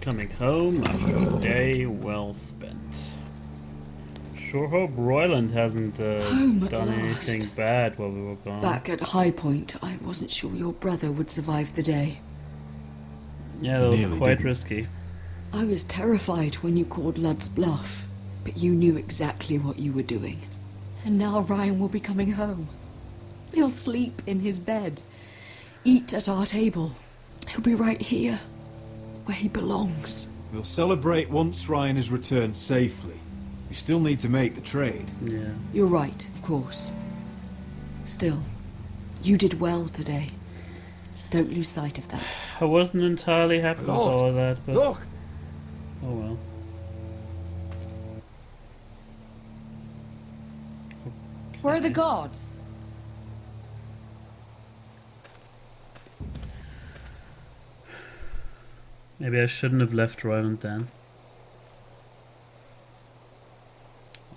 Coming home after a day well spent. Sure hope Royland hasn't Home at done last. anything bad while we were gone. Back at High Point, I wasn't sure your brother would survive the day. Yeah, that was quite risky. I was terrified when you called Ludd's bluff, but you knew exactly what you were doing. And now Ryan will be coming home. He'll sleep in his bed, eat at our table. He'll be right here, where he belongs. We'll celebrate once Ryan has returned safely. We still need to make the trade. Yeah. You're right, of course. Still, you did well today. Don't lose sight of that. I wasn't entirely happy with all of that, but... Look! Oh well. Where are the guards? Maybe I shouldn't have left Royland then.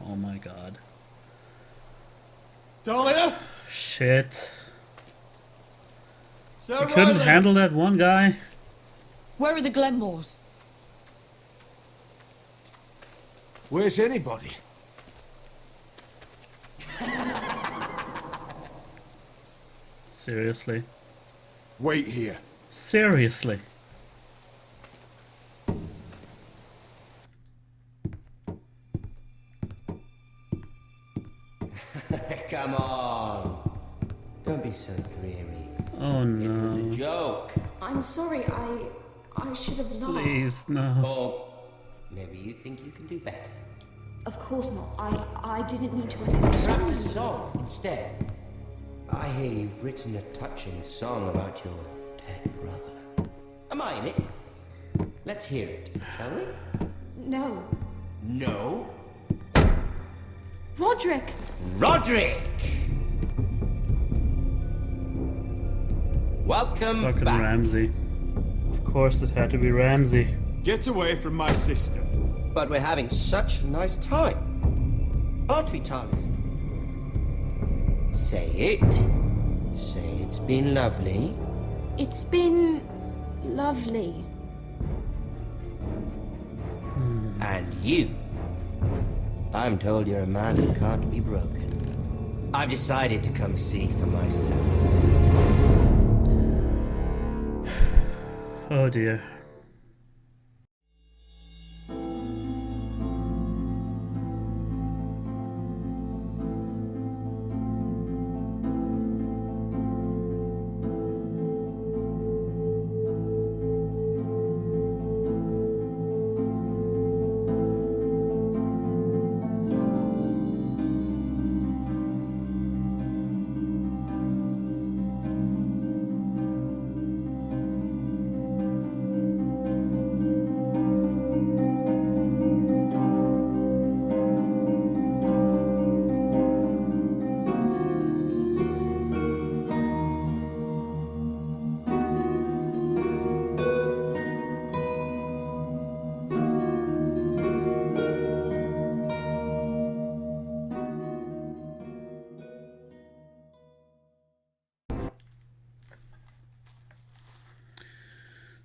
Oh my god. Dahlia! Shit. Sir I couldn't handle that one guy. Where are the Glenmores? Where's anybody? Seriously. Wait here. Seriously. Come on. Don't be so dreary. Oh It was a no. joke. I'm sorry, I should have laughed. Please, no. Or maybe you think you can do better. Of course not. I didn't mean to offend Perhaps a you. song instead. I hear you've written a touching song about your dead brother. Am I in it? Let's hear it, shall we? No. No? Roderick! Roderick! Welcome Fucking back. Ramsey. Of course it had to be Ramsey. Get away from my sister. But we're having such a nice time. Aren't we, Talia? Say it. Say it's been lovely. It's been lovely. And you. I'm told you're a man who can't be broken. I've decided to come see for myself. Oh dear.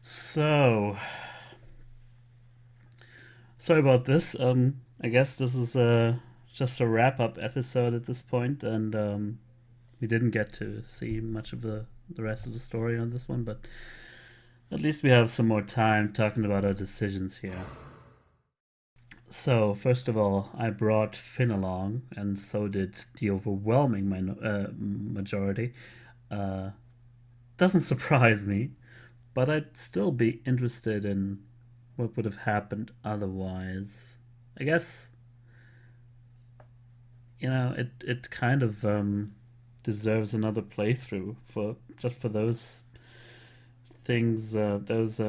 So, sorry about this. I guess this is just a wrap-up episode at this point, and we didn't get to see much of the rest of the story on this one, but at least we have some more time talking about our decisions here. So, first of all, I brought Finn along, and so did the overwhelming majority. Doesn't surprise me. But I'd still be interested in what would have happened otherwise. I guess, you know, it kind of deserves another playthrough for those things, those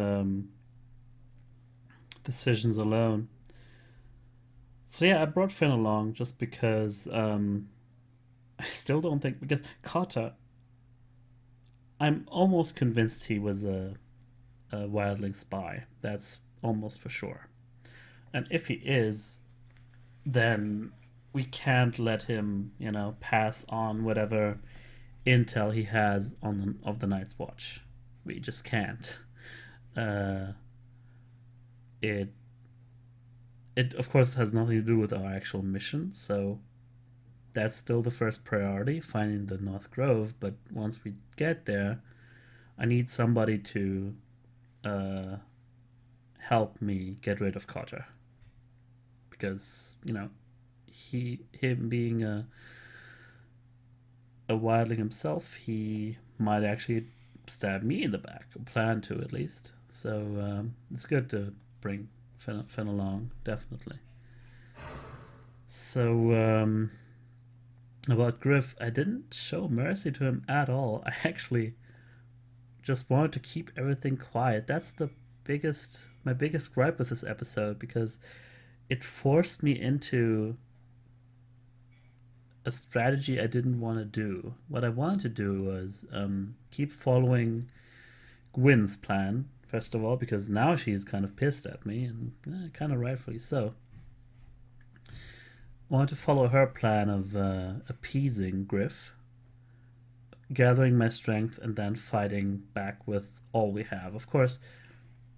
decisions alone. So yeah, I brought Finn along just because I still don't think, because Carter, I'm almost convinced he was a wildling spy. That's almost for sure. And if he is, then we can't let him, you know, pass on whatever intel he has on of the Night's Watch. We just can't. it it of course has nothing to do with our actual mission, so that's still the first priority, finding the North Grove. But once we get there, I need somebody to uh, help me get rid of Carter, because him being a wildling himself, he might actually stab me in the back, or plan to at least. So it's good to bring Finn along, definitely. So about Griff, I didn't show mercy to him at all. I actually just wanted to keep everything quiet. That's my biggest gripe with this episode, because it forced me into a strategy I didn't want to do. What I wanted to do was keep following Gwyn's plan, first of all, because now she's kind of pissed at me, and kind of rightfully so. I wanted to follow her plan of appeasing Griff, gathering my strength, and then fighting back with all we have. Of course,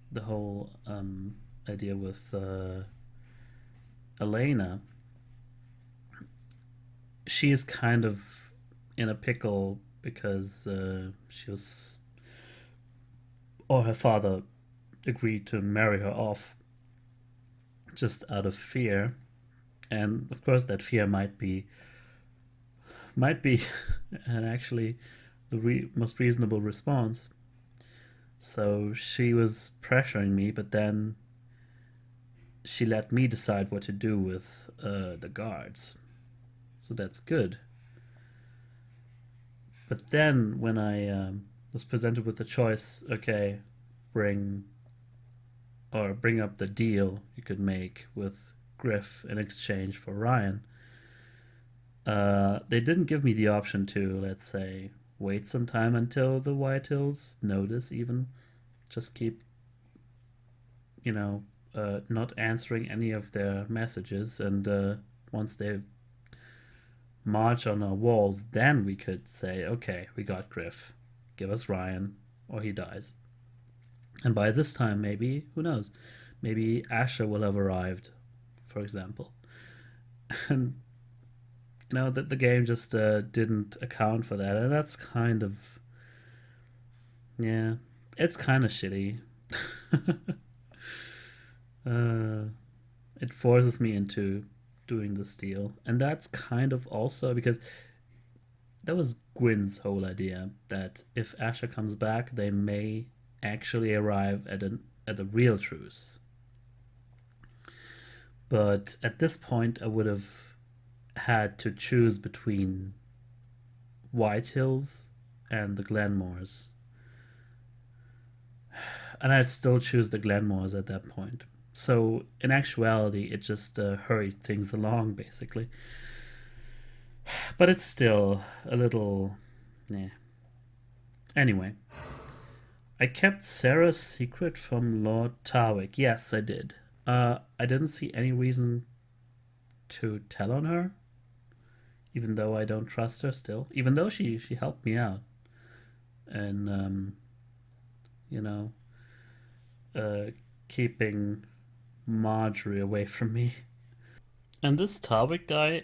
the whole idea with Elena, she is kind of in a pickle because she was, or her father agreed to marry her off just out of fear, and of course that fear might be and actually the most reasonable response. So she was pressuring me, but then she let me decide what to do with the guards. So that's good. But then when I was presented with the choice, okay, bring up the deal you could make with Griff in exchange for Ryan, they didn't give me the option to, let's say, wait some time until the White Hills notice, even just keep, not answering any of their messages, and once they march on our walls, then we could say, okay, we got Griff, give us Ryan, or he dies. And by this time, maybe, who knows, maybe Asher will have arrived, for example. And that the game just didn't account for that, and that's kind of, yeah, it's kind of shitty. It forces me into doing this deal, and that's kind of also because that was Gwyn's whole idea, that if Asher comes back, they may actually arrive at a real truce. But at this point, I would have had to choose between White Hills and the Glenmores, and I'd still choose the Glenmores at that point. So in actuality, it just hurried things along, basically. But it's still a little, yeah. Anyway, I kept Sarah's secret from Lord Tarwick. Yes, I did. I didn't see any reason to tell on her, even though I don't trust her still. Even though she helped me out, and you know, keeping Marjorie away from me. And this Tarwick guy,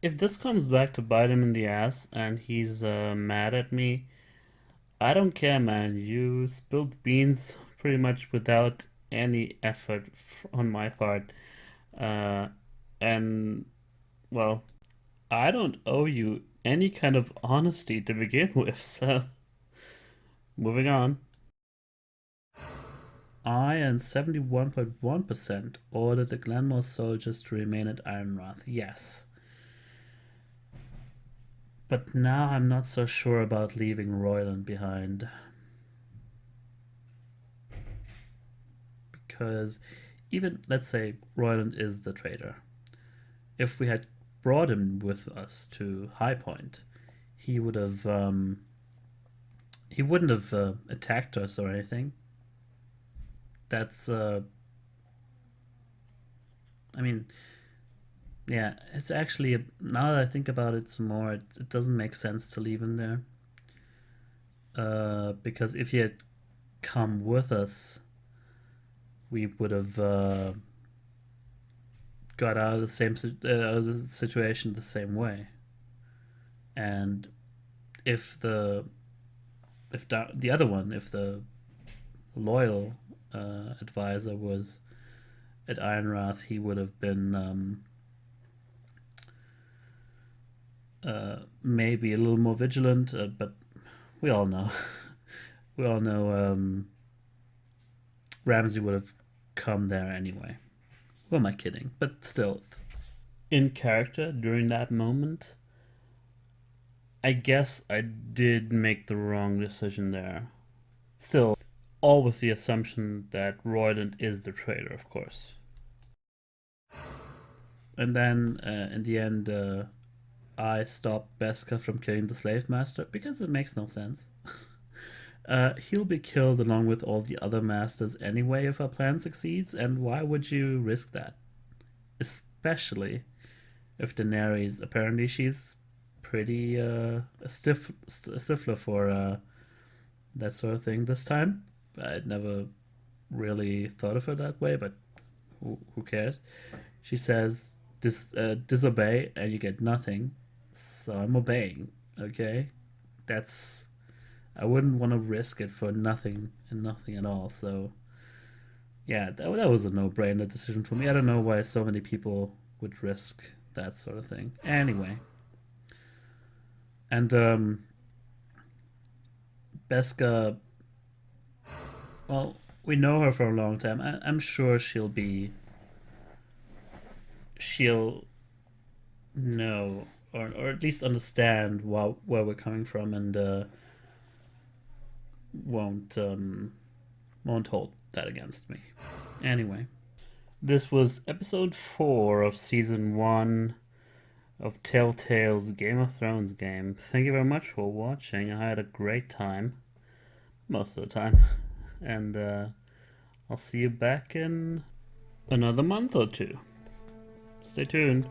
if this comes back to bite him in the ass and he's mad at me, I don't care, man. You spilled beans pretty much without any effort on my part. Uh, and, well, I don't owe you any kind of honesty to begin with, so moving on. I and 71.1% ordered the Glenmore soldiers to remain at Ironrath. Yes. But now I'm not so sure about leaving Royland behind. Because even, let's say, Royland is the traitor. If we had brought him with us to High Point, he would have, he wouldn't have attacked us or anything. That's, I mean, yeah, it's actually, now that I think about it some more, it doesn't make sense to leave him there. Because if he had come with us, we would have got out of the same situation the same way. And if the other one, if the loyal advisor was at Ironrath, he would have been maybe a little more vigilant. But we all know, we all know Ramsay would have come there anyway. Who am I kidding? But still, in character during that moment, I guess I did make the wrong decision there. Still, all with the assumption that Royland is the traitor, of course. And then, in the end, I stopped Beskha from killing the slave master because it makes no sense. He'll be killed along with all the other masters anyway if our plan succeeds, and why would you risk that? Especially if Daenerys, apparently she's pretty a stiffler for that sort of thing this time. I'd never really thought of her that way, but who cares? She says, disobey and you get nothing, so I'm obeying, okay? That's... I wouldn't want to risk it for nothing and nothing at all, so... Yeah, that was a no-brainer decision for me. I don't know why so many people would risk that sort of thing. Anyway. And, Beskha... Well, we know her for a long time. I'm sure she'll know, or at least understand where we're coming from, and won't hold that against me. Anyway, this was episode 4 of season 1 of Telltale's Game of Thrones game. Thank you very much for watching. I had a great time most of the time, and I'll see you back in another month or two. Stay tuned.